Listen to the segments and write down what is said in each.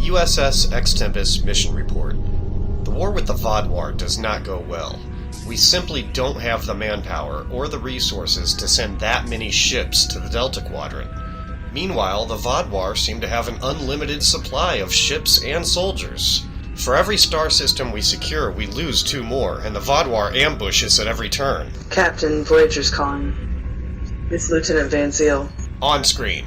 USS Ex-Tempest Mission Report. The war with the Vaadwaur does not go well. We simply don't have the manpower or the resources to send that many ships to the Delta Quadrant. Meanwhile, the Vaadwaur seem to have an unlimited supply of ships and soldiers. For every star system we secure, we lose 2 more, and the Vaadwaur ambush us at every turn. Captain, Voyager's calling. It's Lieutenant Van Zeel. On screen.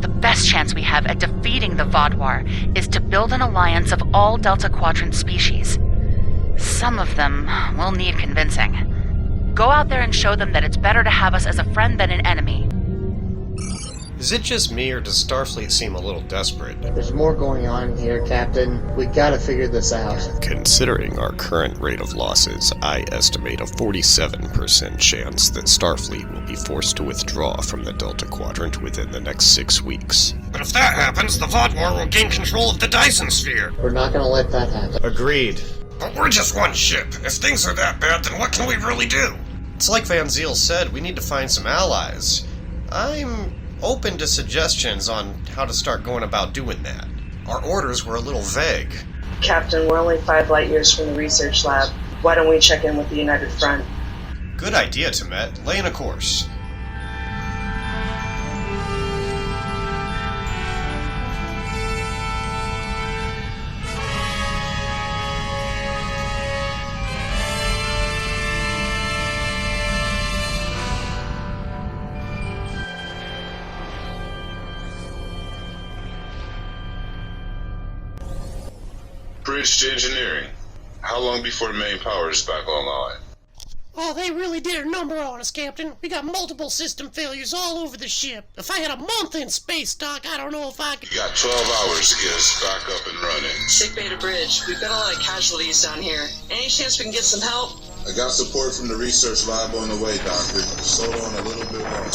The best chance we have at defeating the Vaadwaur is to build an alliance of all Delta Quadrant species. Some of them will need convincing. Go out there and show them that it's better to have us as a friend than an enemy. Is it just me, or does Starfleet seem a little desperate? There's more going on here, Captain. We gotta figure this out. Considering our current rate of losses, I estimate a 47% chance that Starfleet will be forced to withdraw from the Delta Quadrant within the next 6 weeks. But if that happens, the Vaadwaur will gain control of the Dyson Sphere! We're not gonna let that happen. Agreed. But we're just one ship. If things are that bad, then what can we really do? It's like Van Zeel said, we need to find some allies. I'm open to suggestions on how to start going about doing that. Our orders were a little vague. Captain, we're only 5 light years from the research lab. Why don't we check in with the United Front? Good idea, Temet. Lay in a course. Bridge to engineering. How long before the main power is back online? Oh, they really did a number on us, Captain. We got multiple system failures all over the ship. If I had a month in space, Doc, I don't know if I could... You got 12 hours to get us back up and running. Sickbay to bridge. We've got a lot of casualties down here. Any chance we can get some help? I got support from the research lab on the way, Doctor. Just hold on a little bit longer.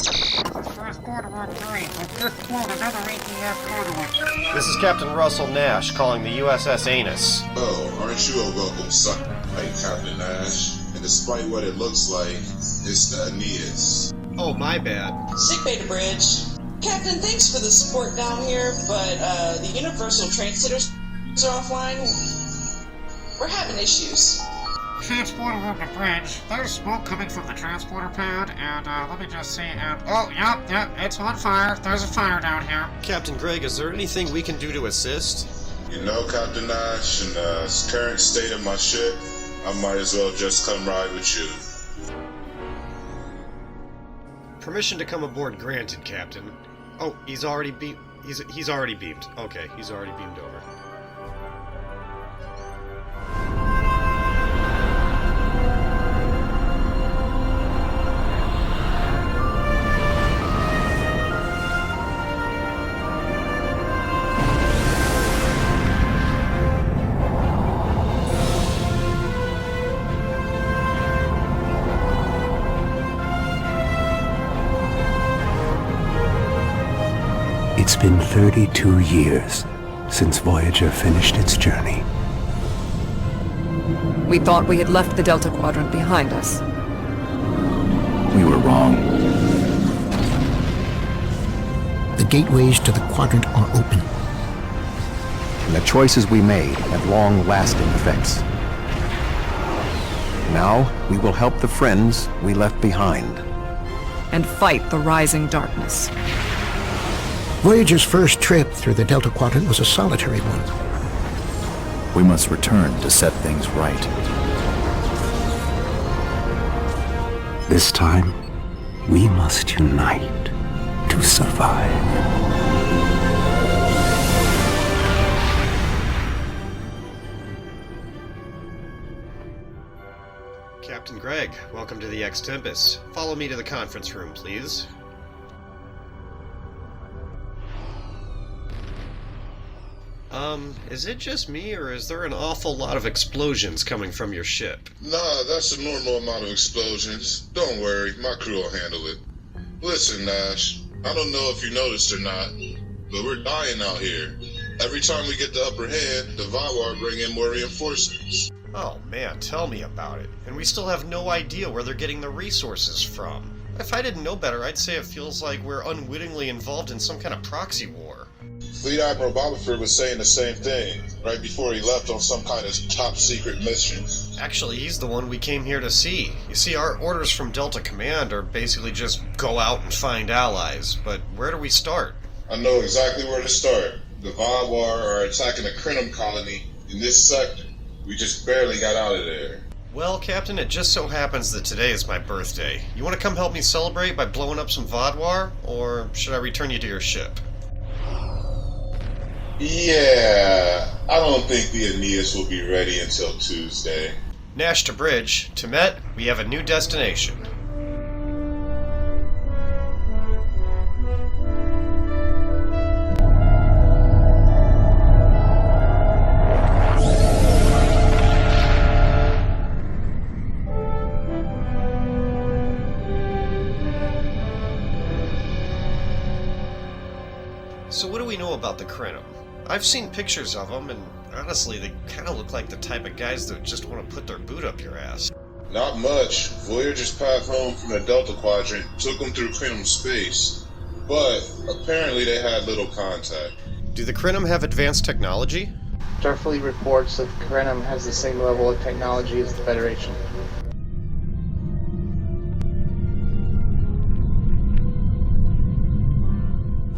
First quarter went great, but just pulled another 18-half quarter. This is Captain Russell Nash calling the USS Anus. Oh, aren't you a welcome son? Like Captain Nash. And despite what it looks like, it's the Aeneas. Oh, my bad. Sickbay to bridge. Captain, thanks for the support down here, but the universal translators are offline. We're having issues. Transporter room to bridge. There's smoke coming from the transporter pad, and let me just see, and oh, yep, it's on fire. There's a fire down here. Captain Greg, is there anything we can do to assist? You know, Captain Nash, in the current state of my ship, I might as well just come ride with you. Permission to come aboard granted, Captain. Oh, he's already beamed. He's already beamed. Okay, he's already beamed over. It's been 32 years since Voyager finished its journey. We thought we had left the Delta Quadrant behind us. We were wrong. The gateways to the quadrant are open. And the choices we made had long-lasting effects. Now, we will help the friends we left behind. And fight the rising darkness. Voyager's first trip through the Delta Quadrant was a solitary one. We must return to set things right. This time, we must unite to survive. Captain Greg, welcome to the Ex-Tempest. Follow me to the conference room, please. Is it just me, or is there an awful lot of explosions coming from your ship? Nah, that's a normal amount of explosions. Don't worry, my crew will handle it. Listen, Nash, I don't know if you noticed or not, but we're dying out here. Every time we get the upper hand, the Vaadwaur bring in more reinforcements. Oh man, tell me about it. And we still have no idea where they're getting the resources from. If I didn't know better, I'd say it feels like we're unwittingly involved in some kind of proxy war. Fleet Admiral Bobifer was saying the same thing, right before he left on some kind of top-secret mission. Actually, he's the one we came here to see. You see, our orders from Delta Command are basically just go out and find allies, but where do we start? I know exactly where to start. The Vaadwaur are attacking a Krenim colony in this sector. We just barely got out of there. Well, Captain, it just so happens that today is my birthday. You want to come help me celebrate by blowing up some Vaadwaur, or should I return you to your ship? Yeah, I don't think the Aeneas will be ready until Tuesday. Nash to bridge. Temet, we have a new destination. So what do we know about the Krenim? I've seen pictures of them, and honestly, they kind of look like the type of guys that just want to put their boot up your ass. Not much. Voyager's path home from the Delta Quadrant took them through Krenim space, but apparently they had little contact. Do the Krenim have advanced technology? Starfleet reports that Krenim has the same level of technology as the Federation.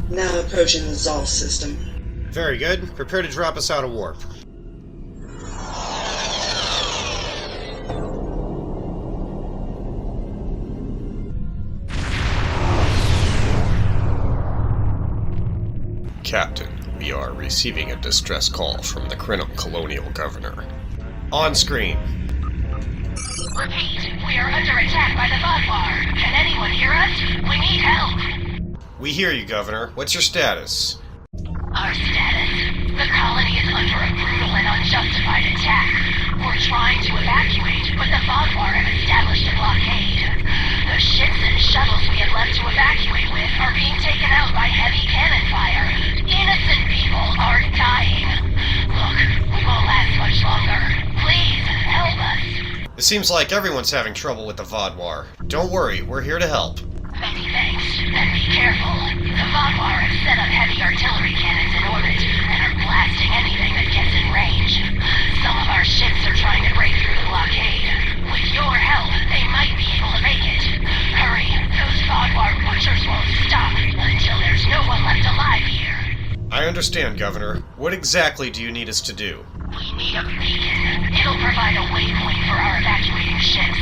Now approaching the Zal system. Very good. Prepare to drop us out of warp. Captain, we are receiving a distress call from the Krenim Colonial Governor. On screen. Repeat, we are under attack by the Vaadwaur. Can anyone hear us? We need help. We hear you, Governor. What's your status? Our status. The colony is under a brutal and unjustified attack. We're trying to evacuate, but the Vaadwaur have established a blockade. The ships and shuttles we had left to evacuate with are being taken out by heavy cannon fire. Innocent people are dying. Look, we won't last much longer. Please, help us. It seems like everyone's having trouble with the Vaadwaur. Don't worry, we're here to help. Many thanks, and be careful. The Vaadwaur have set up heavy artillery cannons in orbit and are blasting anything that gets in range. Some of our ships are trying to break through the blockade. With your help, they might be able to make it. Hurry, those Vaadwaur butchers won't stop until there's no one left alive here. I understand, Governor. What exactly do you need us to do? We need a beacon. It'll provide a waypoint for our evacuating ships.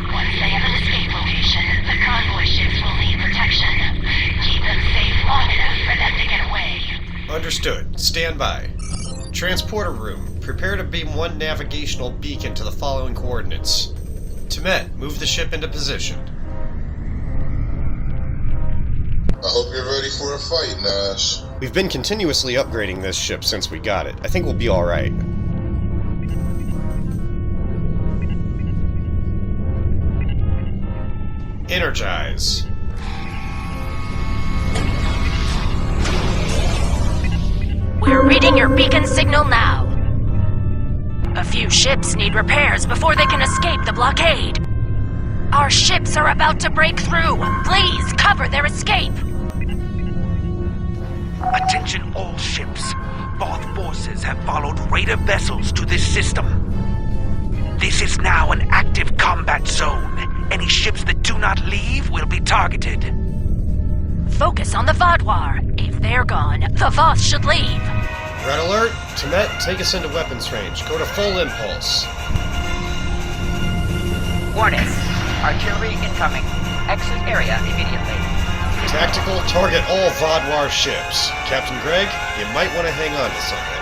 Once they have an escape location, the convoy ships will need protection. Keep them safe long enough for them to get away. Understood. Stand by. Transporter room. Prepare to beam one navigational beacon to the following coordinates. Temet, move the ship into position. I hope you're ready for a fight, Nash. We've been continuously upgrading this ship since we got it. I think we'll be alright. Energize. We're reading your beacon signal now. A few ships need repairs before they can escape the blockade. Our ships are about to break through. Please cover their escape. Attention all ships. Both forces have followed raider vessels to this system. This is now an active combat zone. Any ships that do not leave will be targeted. Focus on the Vaadwaur. If they're gone, the Voth should leave. Red alert. Temet, take us into weapons range. Go to full impulse. Warning. Artillery incoming. Exit area immediately. Tactical, target all Vaadwaur ships. Captain Gregg, you might want to hang on to something.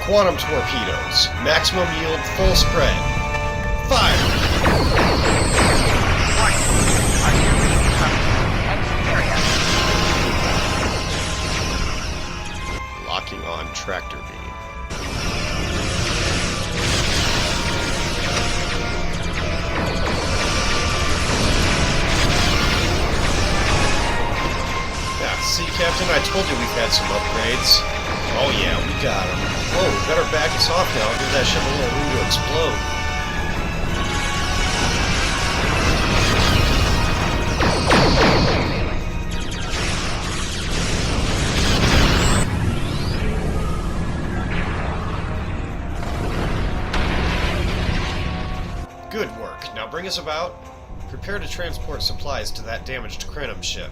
Quantum torpedoes. Maximum yield, full spread. Fire! Warning. Artillery incoming. Exit area. Locking on tractor beam. Yeah, see, Captain, I told you we've had some upgrades. Oh yeah, we got him. Oh, we better back us off now. Give that ship a little room to explode. Good work. Now bring us about. Prepare to transport supplies to that damaged Crenum ship.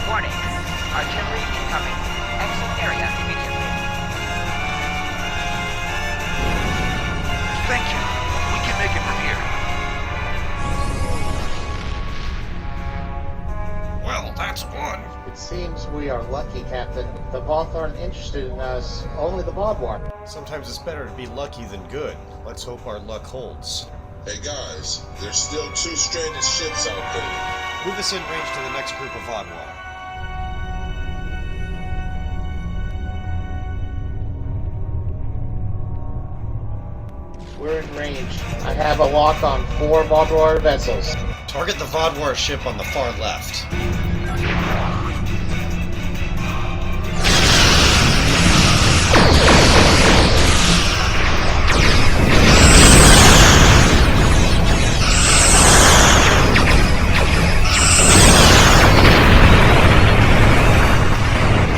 Warning. Artillery incoming. Exit area immediately. Thank you. We can make it from here. Well, that's one. It seems we are lucky, Captain. The Voth aren't interested in us, only the Vodwar. Sometimes it's better to be lucky than good. Let's hope our luck holds. Hey guys, there's still 2 stranded ships out there. Move us in range to the next group of Vodwar. We're in range. I have a lock on 4 Vodwar vessels. Target the Vodwar ship on the far left.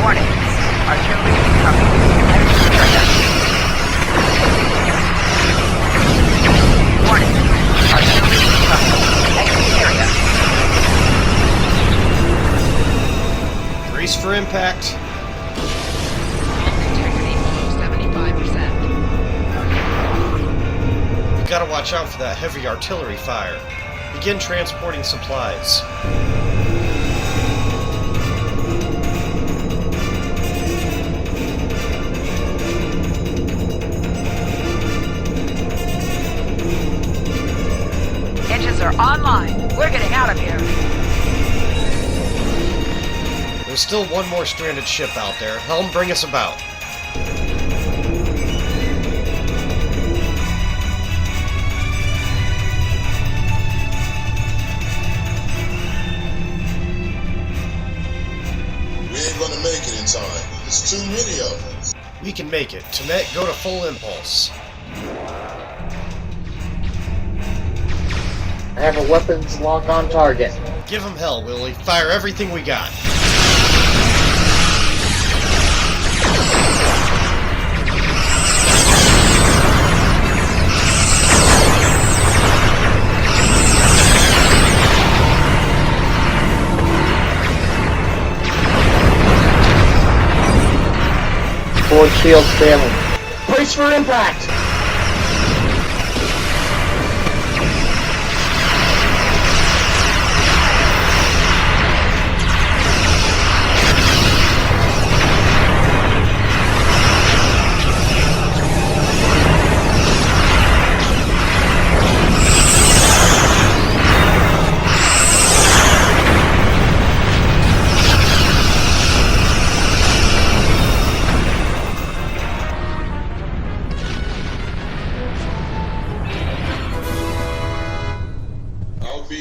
Warning. Artillery incoming. Exit area. Warning. Artillery incoming. Exit area. Brace for impact. Integrity below 75%. We've got to watch out for that heavy artillery fire. Begin transporting supplies. Engines are online. We're getting out of here. There's still one more stranded ship out there. Helm, bring us about. We ain't gonna make it in time. There's too many of them. We can make it. Temet, go to full impulse. I have a weapons lock on target. Give him hell, Willy. Fire everything we got. Forward shields failing. Brace for impact!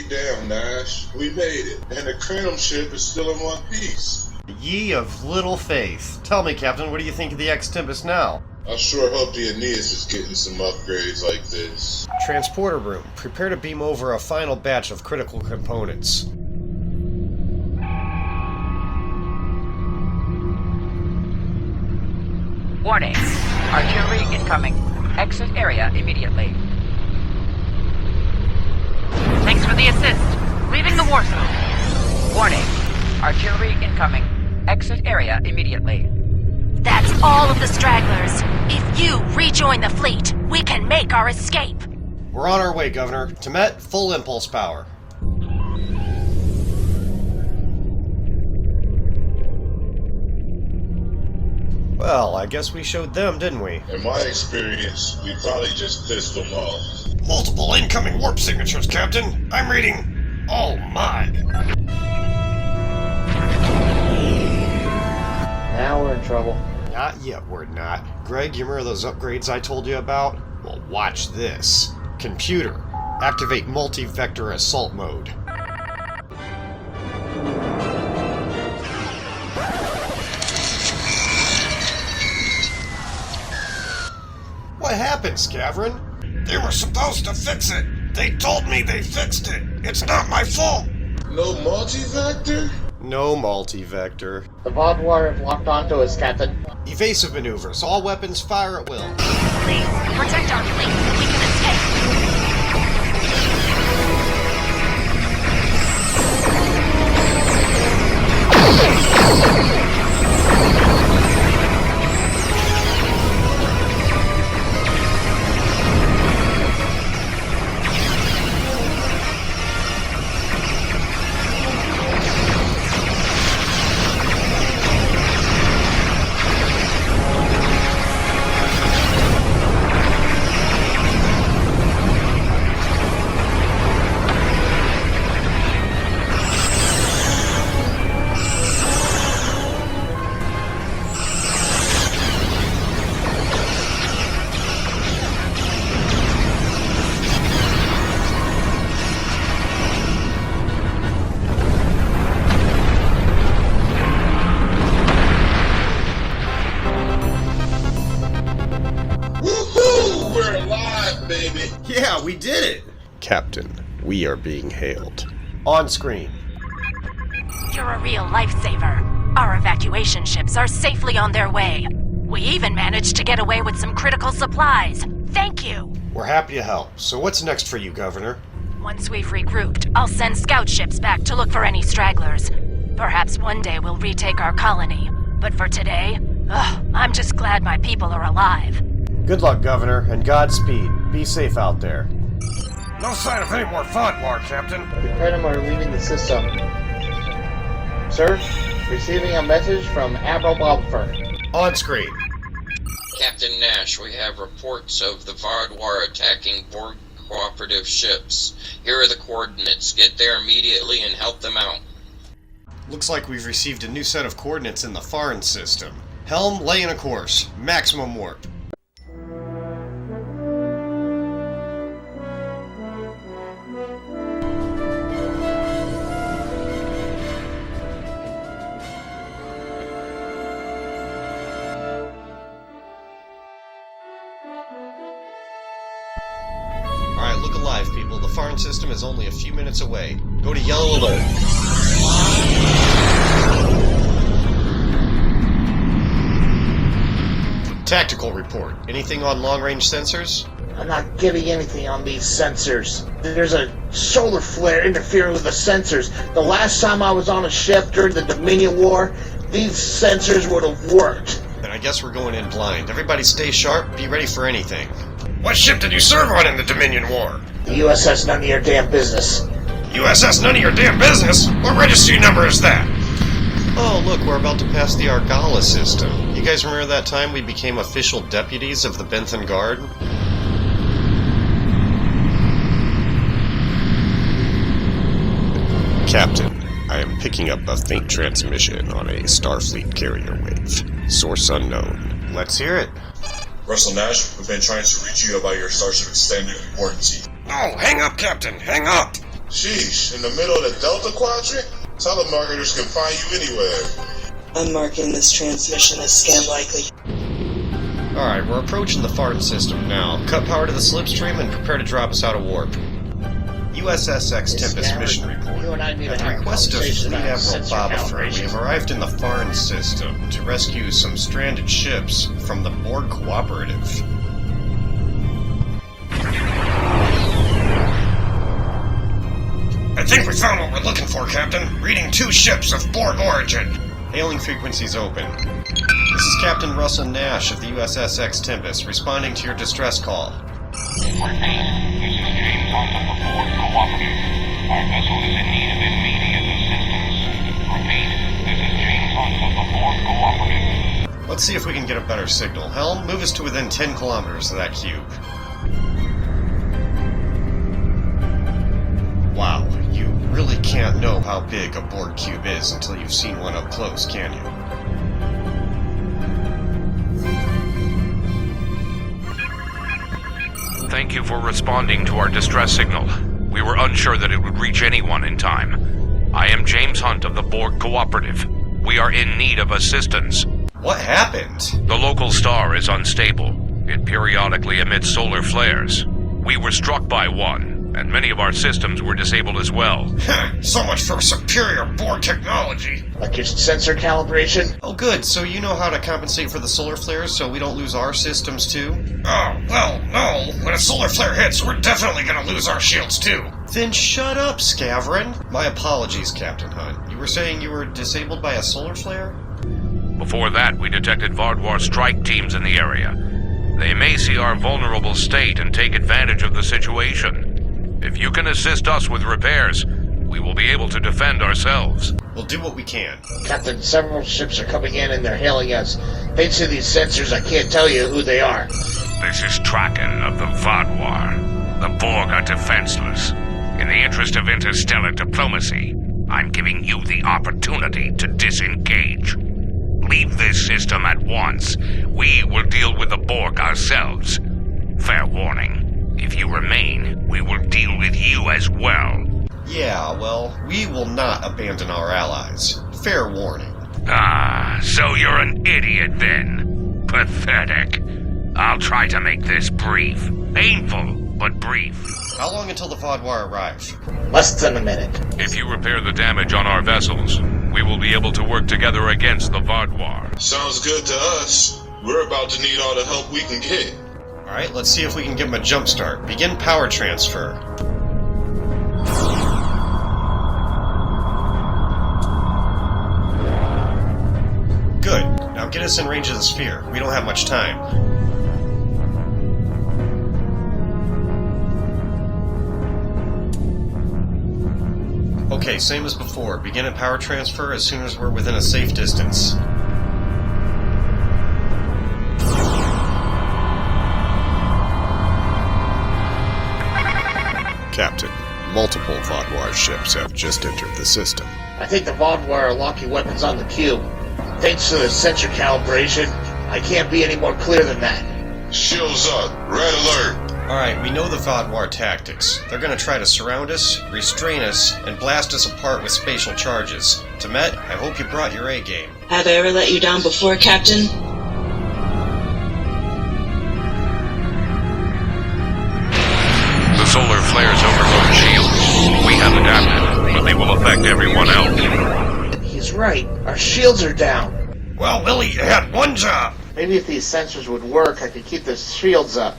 Damn, Nash. We made it. And the Crenum ship is still in one piece. Ye of little faith. Tell me, Captain, what do you think of the X-Tempest now? I sure hope the Aeneas is getting some upgrades like this. Transporter room. Prepare to beam over a final batch of critical components. Warning. Artillery incoming. Exit area immediately. Thanks for the assist. Leaving the war zone. Warning. Artillery incoming. Exit area immediately. That's all of the stragglers. If you rejoin the fleet, we can make our escape. We're on our way, Governor. Temet, full impulse power. Well, I guess we showed them, didn't we? In my experience, we probably just pissed them off. Multiple incoming warp signatures, Captain. I'm reading. Oh my. Now we're in trouble. Not yet, we're not. Greg, you remember those upgrades I told you about? Well, watch this. Computer, activate multi-vector assault mode. What happened, Scavron? They were supposed to fix it. They told me they fixed it. It's not my fault. No multi-vector? No multi-vector. The Vodwar have locked onto us, Captain. Evasive maneuvers. All weapons fire at will. Please, protect our fleet so we can escape. Yeah, we did it! Captain, we are being hailed. On screen. You're a real lifesaver. Our evacuation ships are safely on their way. We even managed to get away with some critical supplies. Thank you! We're happy to help. So what's next for you, Governor? Once we've regrouped, I'll send scout ships back to look for any stragglers. Perhaps one day we'll retake our colony. But for today, I'm just glad my people are alive. Good luck, Governor, and Godspeed. Be safe out there. No sign of any more Vodwar, Captain. The Krenim are leaving the system. Sir, receiving a message from Admiral Bobifer. On screen. Captain Nash, we have reports of the Vodwar attacking Borg cooperative ships. Here are the coordinates. Get there immediately and help them out. Looks like we've received a new set of coordinates in the Farn system. Helm, lay in a course. Maximum warp. Alright, look alive, people. The Farn system is only a few minutes away. Go to yellow alert. Tactical report. Anything on long-range sensors? I'm not getting anything on these sensors. There's a solar flare interfering with the sensors. The last time I was on a ship during the Dominion War, these sensors would have worked. Then I guess we're going in blind. Everybody stay sharp, be ready for anything. What ship did you serve on in the Dominion War? The USS None of Your Damn Business. USS None of Your Damn Business? What registry number is that? Oh, look, we're about to pass the Argala system. You guys remember that time we became official deputies of the Benthan Guard? Captain, I am picking up a faint transmission on a Starfleet carrier wave. Source unknown. Let's hear it. Russell Nash, we've been trying to reach you about your Starship Extended warranty. Oh, hang up, Captain, hang up! Sheesh, in the middle of the Delta Quadrant? Telemarketers can find you anywhere. I'm marking this transmission as scam likely. Alright, we're approaching the Farn system now. Cut power to the slipstream and prepare to drop us out of warp. USSX Tempest mission report. At the request of Fleet Admiral Bobifer, we have arrived in the Farn system to rescue some stranded ships from the Borg Cooperative. I think we found what we're looking for, Captain. Reading 2 ships of Borg origin. Hailing frequencies open. This is Captain Russell Nash of the USSX Tempest, responding to your distress call. Our vessel is in need of immediate assistance. Repeat, this is James Hunt of the Borg Cooperative. Let's see if we can get a better signal. Helm, move us to within 10 kilometers of that cube. Wow, you really can't know how big a Borg cube is until you've seen one up close, can you? Thank you for responding to our distress signal. We were unsure that it would reach anyone in time. I am James Hunt of the Borg Cooperative. We are in need of assistance. What happened? The local star is unstable. It periodically emits solar flares. We were struck by one, and many of our systems were disabled as well. So much for superior Borg technology. Like your sensor calibration? Oh good, so you know how to compensate for the solar flares so we don't lose our systems too? Oh, well, no. When a solar flare hits, we're definitely gonna lose our shields too. Then shut up, Scavren. My apologies, Captain Hunt. You were saying you were disabled by a solar flare? Before that, we detected Vardwar strike teams in the area. They may see our vulnerable state and take advantage of the situation. If you can assist us with repairs, we will be able to defend ourselves. We'll do what we can. Captain, several ships are coming in and they're hailing us. Thanks to these sensors, I can't tell you who they are. This is Traken of the Vardwar. The Borg are defenseless. In the interest of interstellar diplomacy, I'm giving you the opportunity to disengage. Leave this system at once. We will deal with the Borg ourselves. Fair warning. If you remain, we will deal with you as well. Yeah, well, we will not abandon our allies. Fair warning. Ah, so you're an idiot then. Pathetic. I'll try to make this brief. Painful, but brief. How long until the Vardwar arrive? Less than a minute. If you repair the damage on our vessels, we will be able to work together against the Vardwar. Sounds good to us. We're about to need all the help we can get. Alright, let's see if we can give him a jump start. Begin power transfer. Good. Now get us in range of the sphere. We don't have much time. Okay, same as before. Begin a power transfer as soon as we're within a safe distance. Captain, multiple Vardwar ships have just entered the system. I think the Vardwar are locking weapons on the cube. Thanks to the sensor calibration, I can't be any more clear than that. Shields up. Red alert. Alright, we know the Vardwar tactics. They're gonna try to surround us, restrain us, and blast us apart with spatial charges. Temet, I hope you brought your A-game. Have I ever let you down before, Captain? The solar flares overload shields. We have adapted, but they will affect everyone else. He's right. Our shields are down. Well, Willy, you had one job. Maybe if these sensors would work, I could keep the shields up.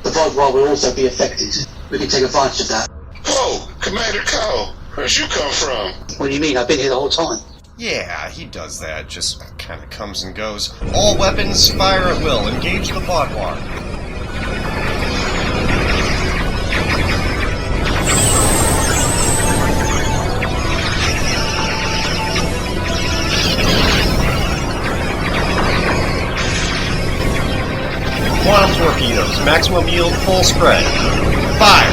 The Vardwar will also be affected. We can take advantage of that. Oh, Commander Cowell, where'd you come from? What do you mean? I've been here the whole time. Yeah, he does that. Just kinda comes and goes. All weapons fire at will. Engage the Vardwar. Quantum torpedoes, maximum yield, full spread. Fire!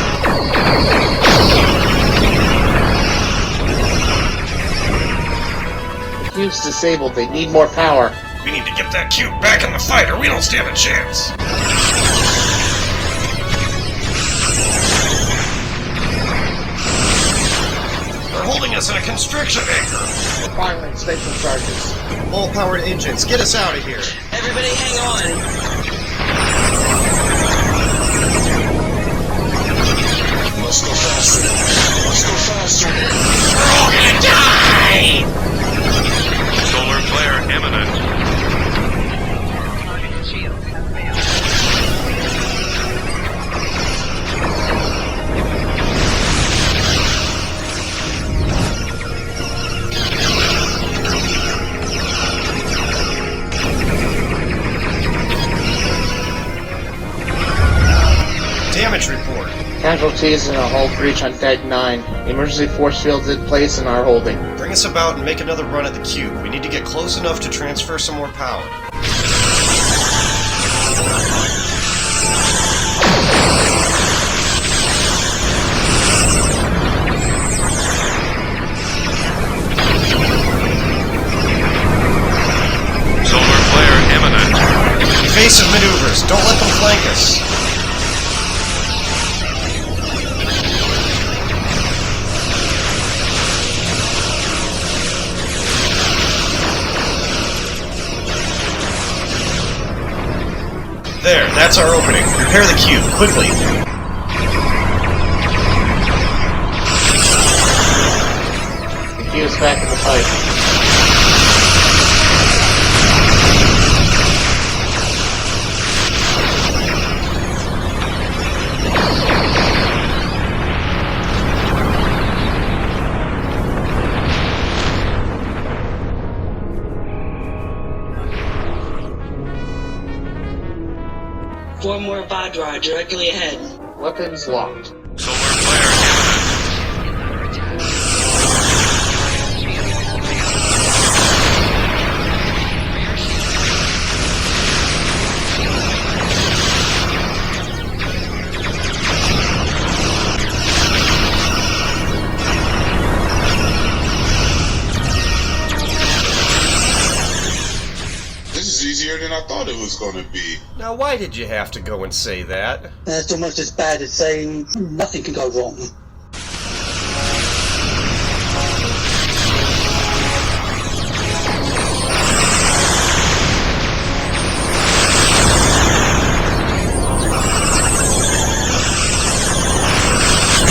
The cube's disabled, they need more power. We need to get that cube back in the fight or we don't stand a chance. They're holding us in a constriction anchor. We're firing spatial charges. All powered engines, get us out of here. Everybody hang on. Let's go faster. Let's go faster. We're all gonna die! Solar flare imminent. Damage report. Casualties in a hull breach on Deck 9. Emergency force fields in place and are holding. Bring us about and make another run at the cube. We need to get close enough to transfer some more power. Solar flare imminent. Evasive maneuvers. Don't let them flank us. That's our opening. Repair the cube, quickly. The cube's back in the fight. One more Vadra directly ahead. Weapons locked. Solar flare Easier than I thought it was going to be. Now, why did you have to go and say that? That's almost as bad as saying nothing can go wrong.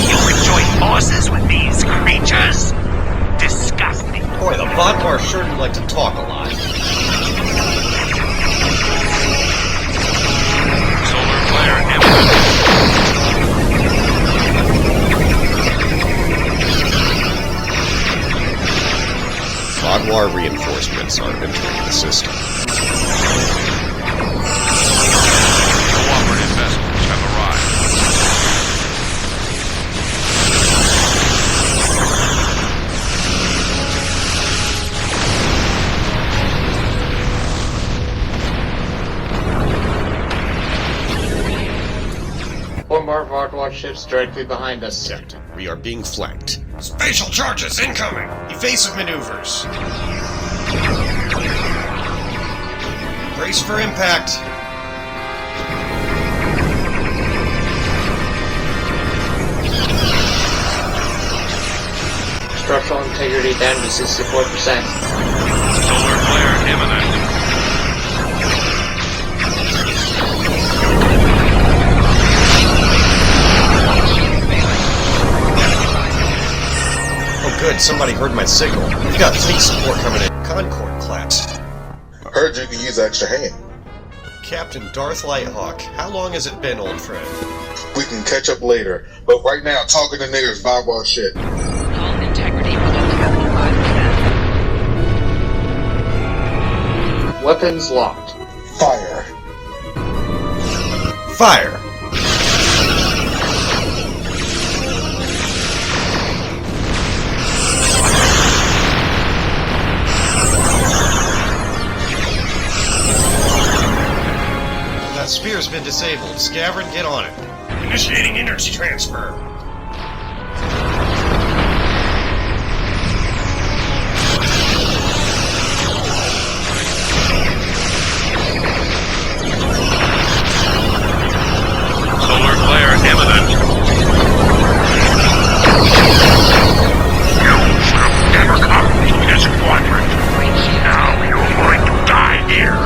You enjoy forces with these creatures? Disgusting. Boy, the Vodmar sure do like to talk a lot. Vodwar reinforcements are entering the system. cooperative vessels have arrived. One more Vodwar ships directly behind us. Captain, we are being flanked. Spatial charges incoming! Evasive maneuvers. Brace for impact. Structural integrity down to 64%. Solar flare imminent. Good, somebody heard my signal. We've got fleet support coming in. Concord class. I heard you can use an extra hand. Captain DarthLightHawk, how long has it been, old friend? We can catch up later, but right now, talking to niggas Vodwar shit. Hull integrity below 75%. Weapons locked. Fire. Fire! That spear's been disabled. Scavern, get on it. Initiating energy transfer. Solar flare imminent. You should have never come to this quadrant. Now you're going to die here.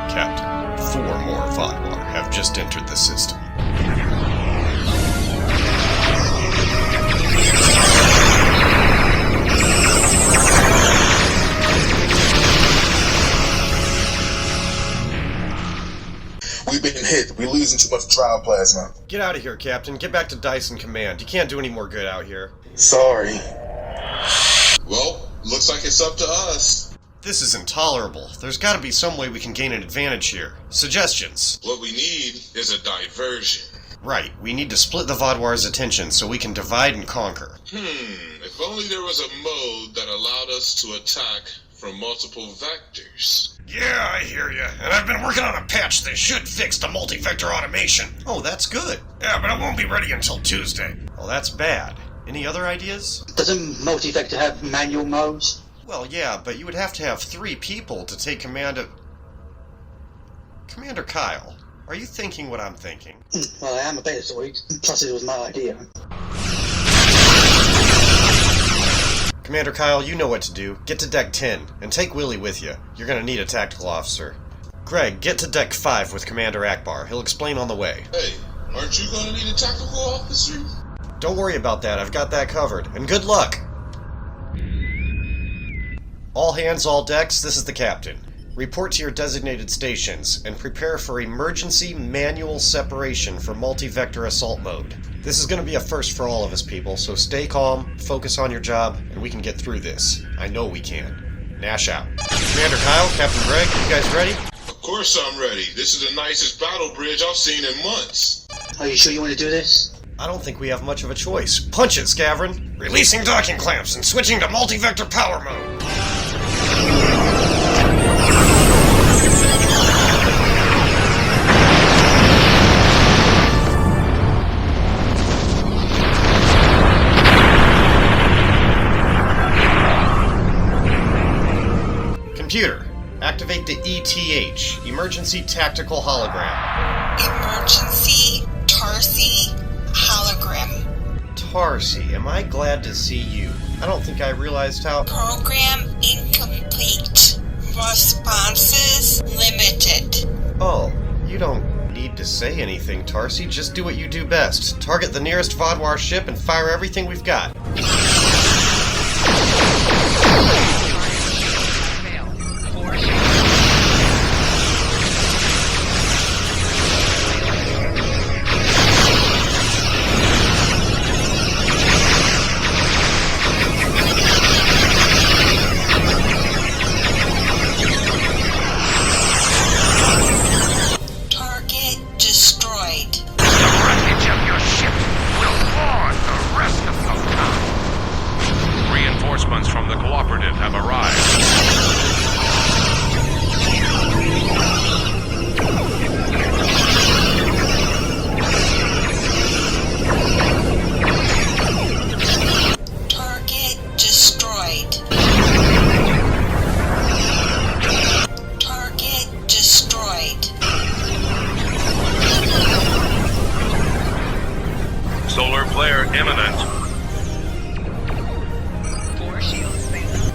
Captain, 4 more Vodwar have just entered the system. We've been hit. We're losing too much trial plasma. Get out of here, Captain. Get back to Dyson Command. You can't do any more good out here. Sorry. Well, looks like it's up to us. This is intolerable. There's gotta be some way we can gain an advantage here. Suggestions. What we need is a diversion. Right, we need to split the Vodwar's attention so we can divide and conquer. If only there was a mode that allowed us to attack from multiple vectors. Yeah, I hear ya. And I've been working on a patch that should fix the multi-vector automation. Oh, that's good. Yeah, but it won't be ready until Tuesday. Well, that's bad. Any other ideas? Doesn't multi-vector have manual modes? Well, yeah, but you would have to have 3 people to take command of... Commander Kyle, are you thinking what I'm thinking? Well, I am a betazoid, plus it was my idea. Commander Kyle, you know what to do. Get to Deck 10, and take Willy with you. You're gonna need a tactical officer. Greg, get to Deck 5 with Commander Akbar. He'll explain on the way. Hey, aren't you gonna need a tactical officer? Don't worry about that, I've got that covered. And good luck! All hands, all decks, this is the captain. Report to your designated stations, and prepare for emergency manual separation for multi-vector assault mode. This is going to be a first for all of us, people, so stay calm, focus on your job, and we can get through this. I know we can. Nash out. Commander Kyle, Captain Greg, you guys ready? Of course I'm ready. This is the nicest battle bridge I've seen in months. Are you sure you want to do this? I don't think we have much of a choice. Punch it, Scavron! Releasing docking clamps and switching to multi-vector power mode. Computer, activate the ETH, Emergency Tactical Hologram. Emergency Tarsi Hologram. Tarsi, am I glad to see you? I don't think I realized how... Program incomplete. Responses limited. Oh, you don't need to say anything, Tarsi. Just do what you do best. Target the nearest Vodwar ship and fire everything we've got. From the cooperative have arrived. Target destroyed. Target destroyed. Solar flare imminent.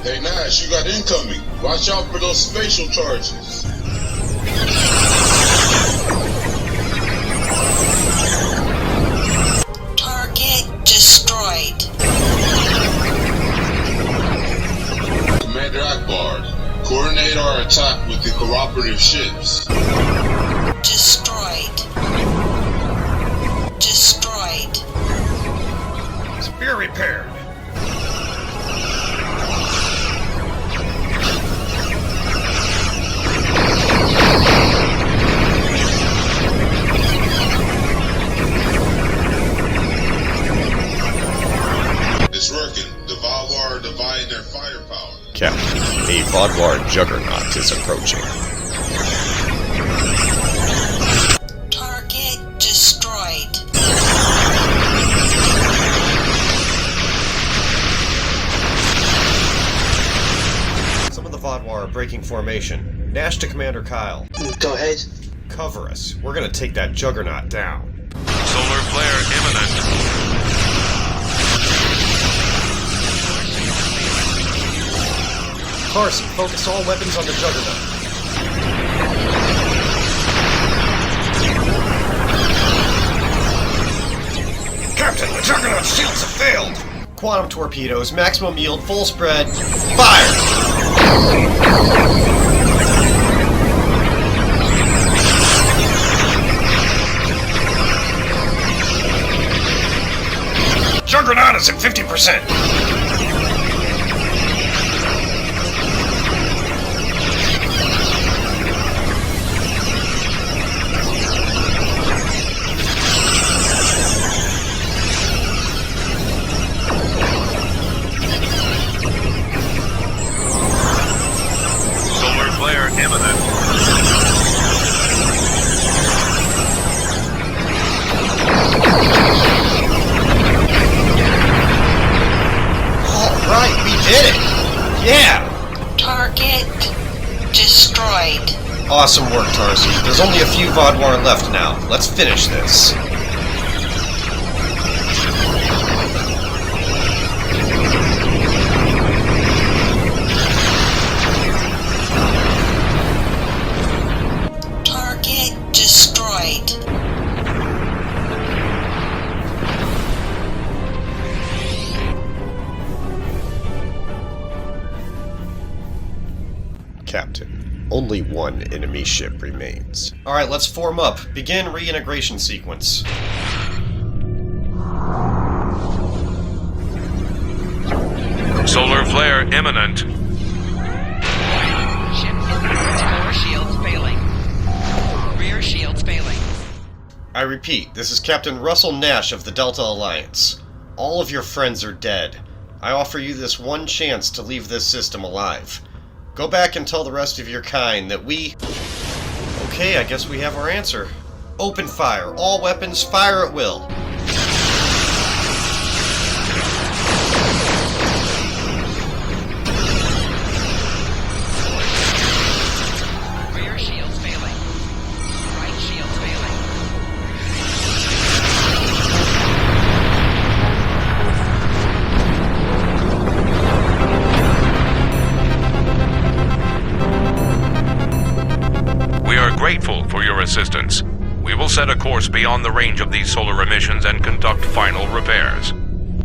Hey Nash, you got incoming. Watch out for those spatial charges. Target destroyed. Commander Akbar, coordinate our attack with the cooperative ships. Destroyed. Destroyed. Spear repaired. It's working. The Vodwar are dividing their firepower. Captain, a Vodwar juggernaut is approaching. Target destroyed. Some of the Vodwar are breaking formation. Nash to Commander Kyle. Go ahead. Cover us. We're gonna take that juggernaut down. Solar flare imminent. Tarsi, focus all weapons on the juggernaut. Captain, the juggernaut's shields have failed. Quantum torpedoes, maximum yield, full spread, fire! Juggernaut is at 50%. Solar flare imminent. Right, we did it! Yeah! Target destroyed. Awesome work, Tarsi. There's only a few Vodwar left now. Let's finish this. Captain, only one enemy ship remains. Alright, let's form up. Begin reintegration sequence. Solar flare imminent. Core shields failing. Rear shields failing. I repeat, this is Captain Russell Nash of the Delta Alliance. All of your friends are dead. I offer you this one chance to leave this system alive. Go back and tell the rest of your kind that we... Okay, I guess we have our answer. Open fire. All weapons, fire at will. Rear shields failing. Right shields failing. We are grateful for your assistance. We will set a course beyond the range of these solar emissions and conduct final repairs.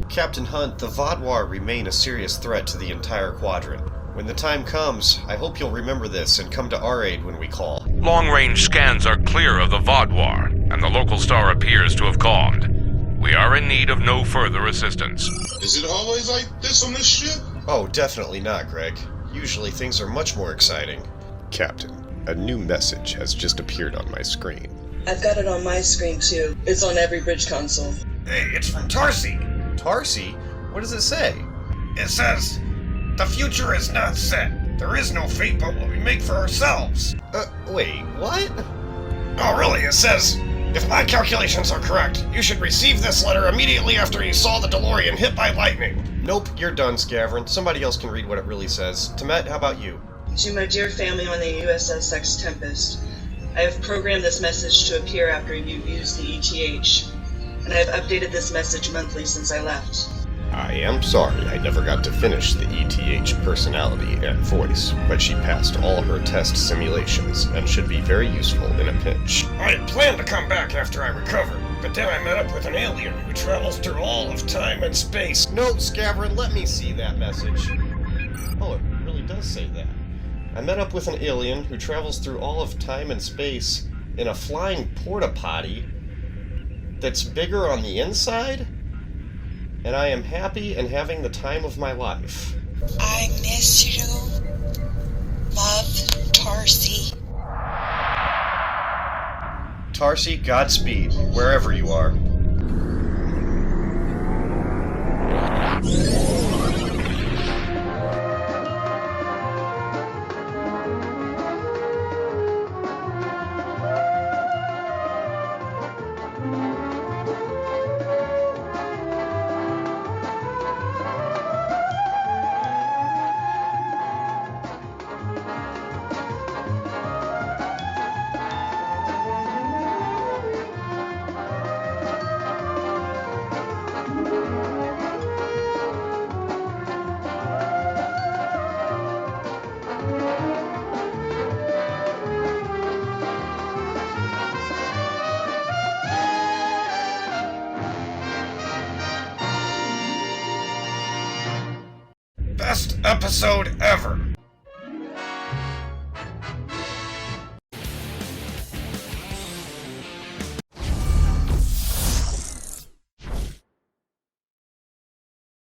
Captain Hunt, the Vodwar remain a serious threat to the entire quadrant. When the time comes, I hope you'll remember this and come to our aid when we call. Long-range scans are clear of the Vodwar, and the local star appears to have calmed. We are in need of no further assistance. Is it always like this on this ship? Oh, definitely not, Greg. Usually things are much more exciting. Captain, a new message has just appeared on my screen. I've got it on my screen too. It's on every bridge console. Hey, it's from Tarsi. Tarsi? What does it say? It says, "The future is not set. There is no fate but what we make for ourselves." Wait, what? Oh, really? It says, "If my calculations are correct, you should receive this letter immediately after you saw the DeLorean hit by lightning." Nope, you're done, Scavern. Somebody else can read what it really says. Tamet, how about you? To my dear family on the USS Sex Tempest, I have programmed this message to appear after you've used the ETH, and I have updated this message monthly since I left. I am sorry I never got to finish the ETH personality and voice, but she passed all her test simulations and should be very useful in a pinch. I had planned to come back after I recovered, but then I met up with an alien who travels through all of time and space. No, Scavern, let me see that message. Oh, it really does say that. I met up with an alien who travels through all of time and space in a flying porta-potty that's bigger on the inside, and I am happy and having the time of my life. I miss you. Love, Tarsi. Tarsi, Godspeed, wherever you are. Best episode ever.